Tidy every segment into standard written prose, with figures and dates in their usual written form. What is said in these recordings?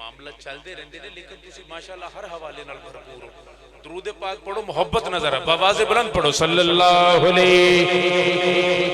मामला चलते रहते हैं, लेकिन तुसी माशाअल्लाह हर हवाले नाल भरपूर हो। दुरूद पाक पढ़ो, मोहब्बत नजर आवाज़ बुलंद पढ़ो सल्लल्लाहु अलैहि।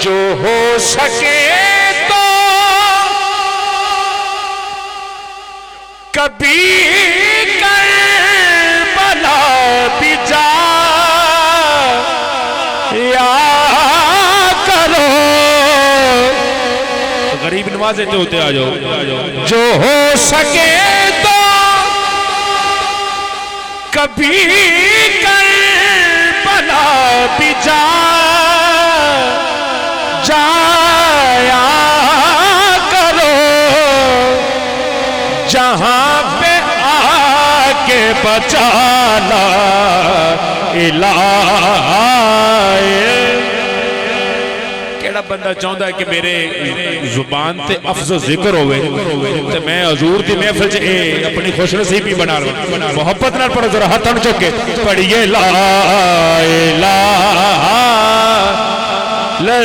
जो हो सके तो कभी करबला भी जा या करो। गरीब नवाजे जो होते आ जाओ। जो हो सके तो कभी करबला भी जा जाया करो, जहां पे आके बचाना इलाही। केड़ा बंदा चाहता है कि मेरे जुबान ते अफज़ जिक्र होवे ते मैं हजूर दी महफिल च अपनी खुशनसीबी बना लवां। मोहब्बत नाल पढ़ो जरा, हाथ चुक के पढ़िए ला इलाहा ला।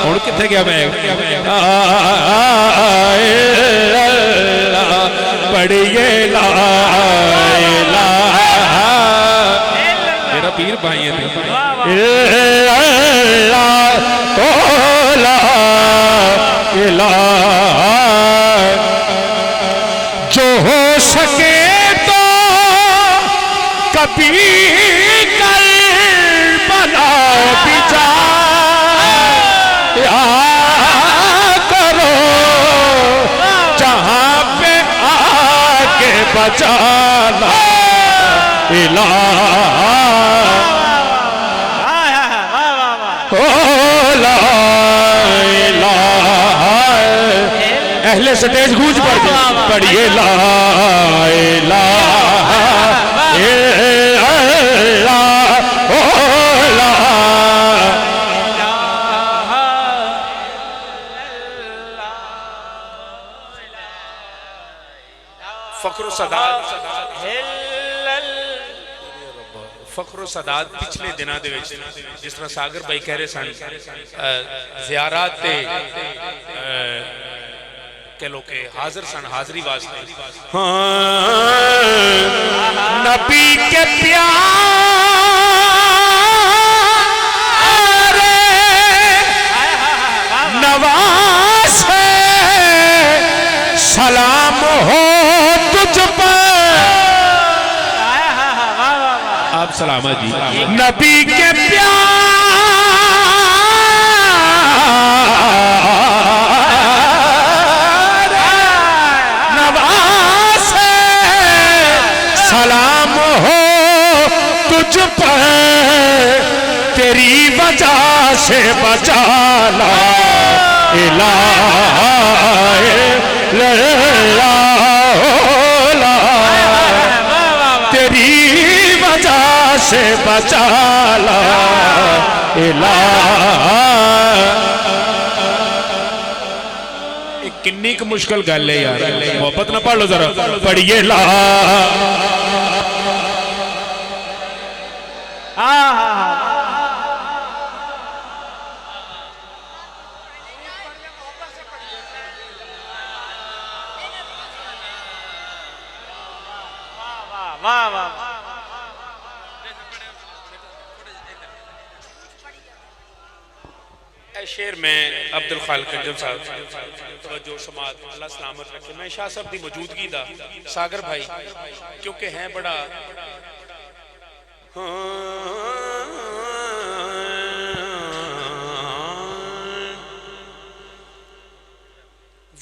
हुण किथे गया मैं? पढ़िए ला इलाहा, मेरा पीर भाई है। जो हो सके तो कभी करो, जहां पे आके बचाना अहले स्टेज गूंज पढ़िए ला इलाहा फखरो सदात पिछले दिनों दे विच जिस तरह सागर भाई कह रहे सन ज़ियारत ते कह लो के हाजिर सन, हाजरी वास्ते। नबी के प्यारे नवाज सलाम हो तुझ पर। आप सलामत जी। नबी के प्यार नवाज सलाम हो तुझ पर, तेरी वजह से बचाना इलाही तेरी वजह से बचाना इलाही। किन्नी क मुश्किल गल है यार, मोहब्बत ना पढ़ लो जरा, पढ़िए ला। शेर मैं अब्दुल खालिक कंजम साहब तवज्जो समात अल्लाह सलामत रखे। मैं शाह साहब की मौजूदगी दा सागर भाई क्योंकि हैं बड़ा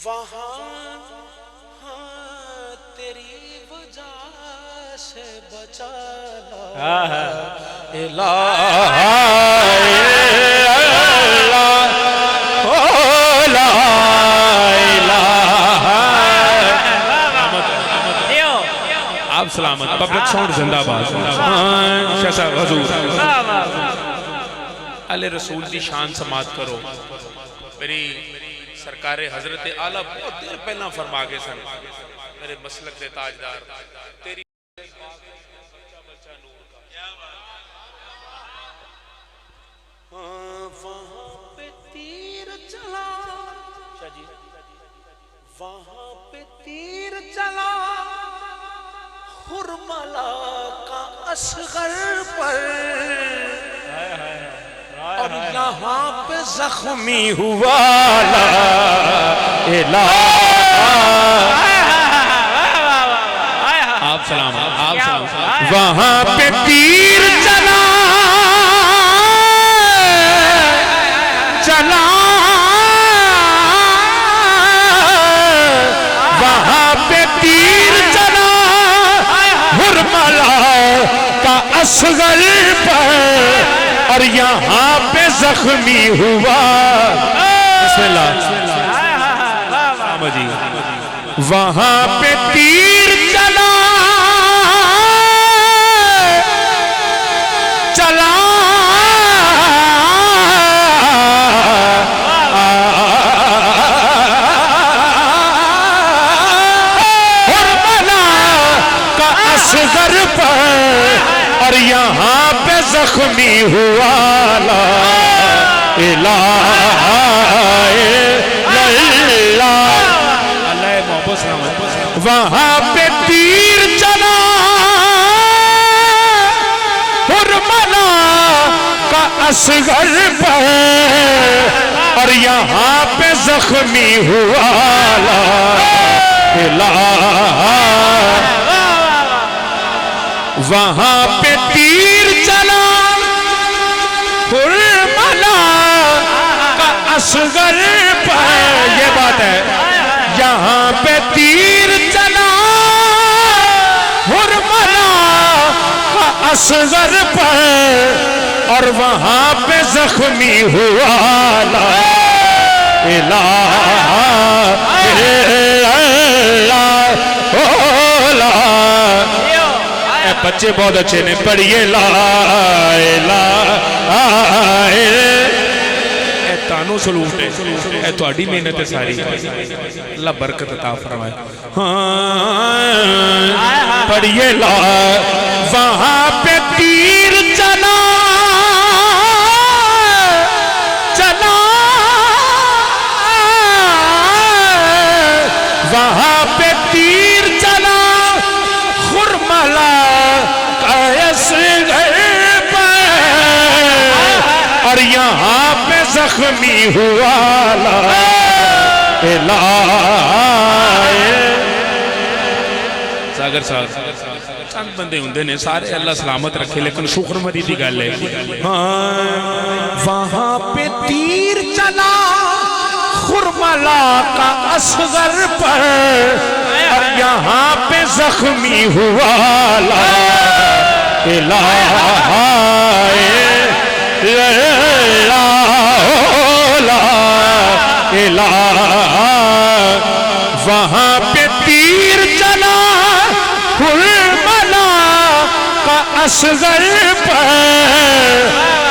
वहाँ तेरी वजह से बचाना आप सलामत पब्लिक साउंड जिंदाबाद अले रसूल की शान समात करो। मेरी सरकार हजरत आला बहुत देर पहला फरमा गए सन मेरे मसलक के ताजदार तेरी वहां पे तीर चला जी वहां पे तीर चला हुरमला का असगर पर और यहाँ पे जख्मी हुआ आप सलाम वहाँ पे तीर चला वहाँ पे तीर चला हुरमला का असगर पर और यहाँ पे जख्मी हुआ। जी वहाँ पे तीर चला हुरमला का असगर पर और यहाँ पे जख्मी हुआ। ला इलाहा इल्लल्लाह वहाँ पे तीर चला हुरमला का असगर पर और यहाँ पे जख्मी हुआ। ला इलाहा वहाँ पे तीर चला हुरमला का असगर पर ये बात है यहाँ पे तीर चला हुरमला का असगर पर और वहाँ पे जख्मी हुआ। ला इलाहा इल्लल्लाह बच्चे बहुत अच्छे ने पढ़िए ला तानू सलूट है थोड़ी मेहनत है सारी अल्लाह बरकत अता फरमाए। हाँ पढ़िए ला वहाँ पे तीर चला वहाँ पे तीर चला हुरमला और यहाँ पे जख्मी हुआ। ला सागर साहब चंद बंदे होंगे ने सारे अल्लाह सलामत रखे लेकिन शुक्र मरी की गल है। हाँ वहाँ पे तीर चला हुरमला का असगर पर और यहाँ पे जख्मी हुआ। ला इलाहा वहाँ पे तीर चला हुरमला का असगर पर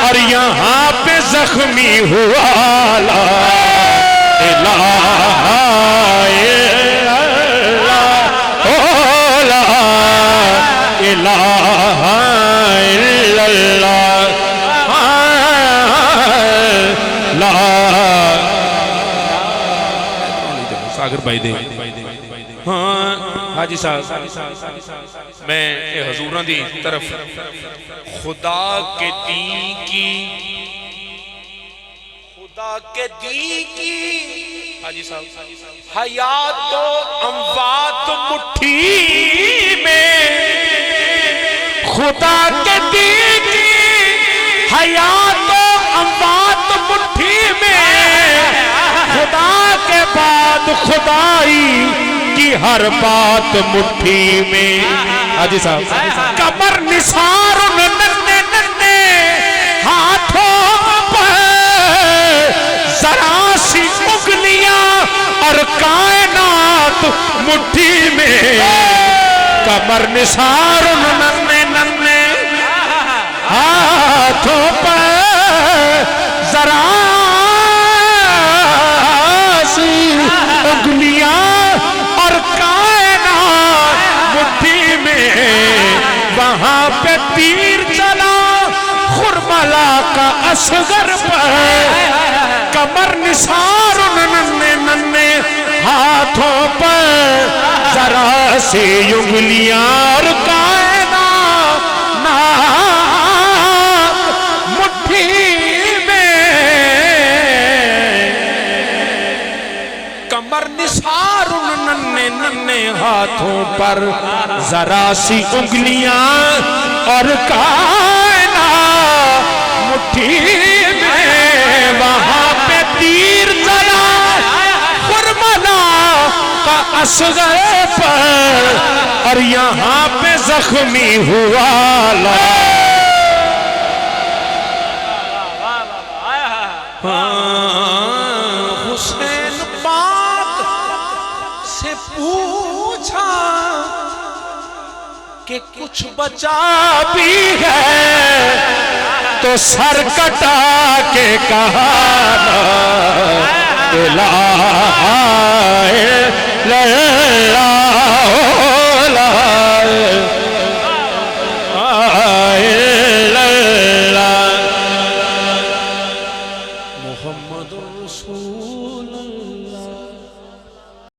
और यहाँ पे जख्मी हुआ। ला इलाहा इलाहा इल्लल्लाह सागर भाई दे। हाँ हाजी साहब मैं हजूरों की तरफ खुदा के दी की खुदा के दी की हाजी साहब हयात तो अमवात मुट्ठी में, खुदा के दी की हयात तो अमवात मुट्ठी में, खुदा के बाद खुदाई की हर बात मुट्ठी में। हाजी साहब कमर निसार नन्हे नन्हे हाथों पर, जरा सी उंगलियां और कायनात मुट्ठी में। कमर निसार नन्हे नन्हे हाथों पर, जरा सी उंगलियां और कायनात मुट्ठी में। वहां पे तीर चला खुरमला का असगर पर, कमर निसार नन्हे नन्हे हाथों पर, जरा से उंगलियां और कायनात मुट्ठी में। कमर निसार नन्हे नन्हे हाथों पर, जरा सी उंगलियां और कायनात मुट्ठी में। वहां पे तीर चला खुरमला का असगर पर, और यहां पे जख्मी हुआ हुसैन पाक से पूछा कि कुछ बचा भी है, तो सर कटा के कहा ला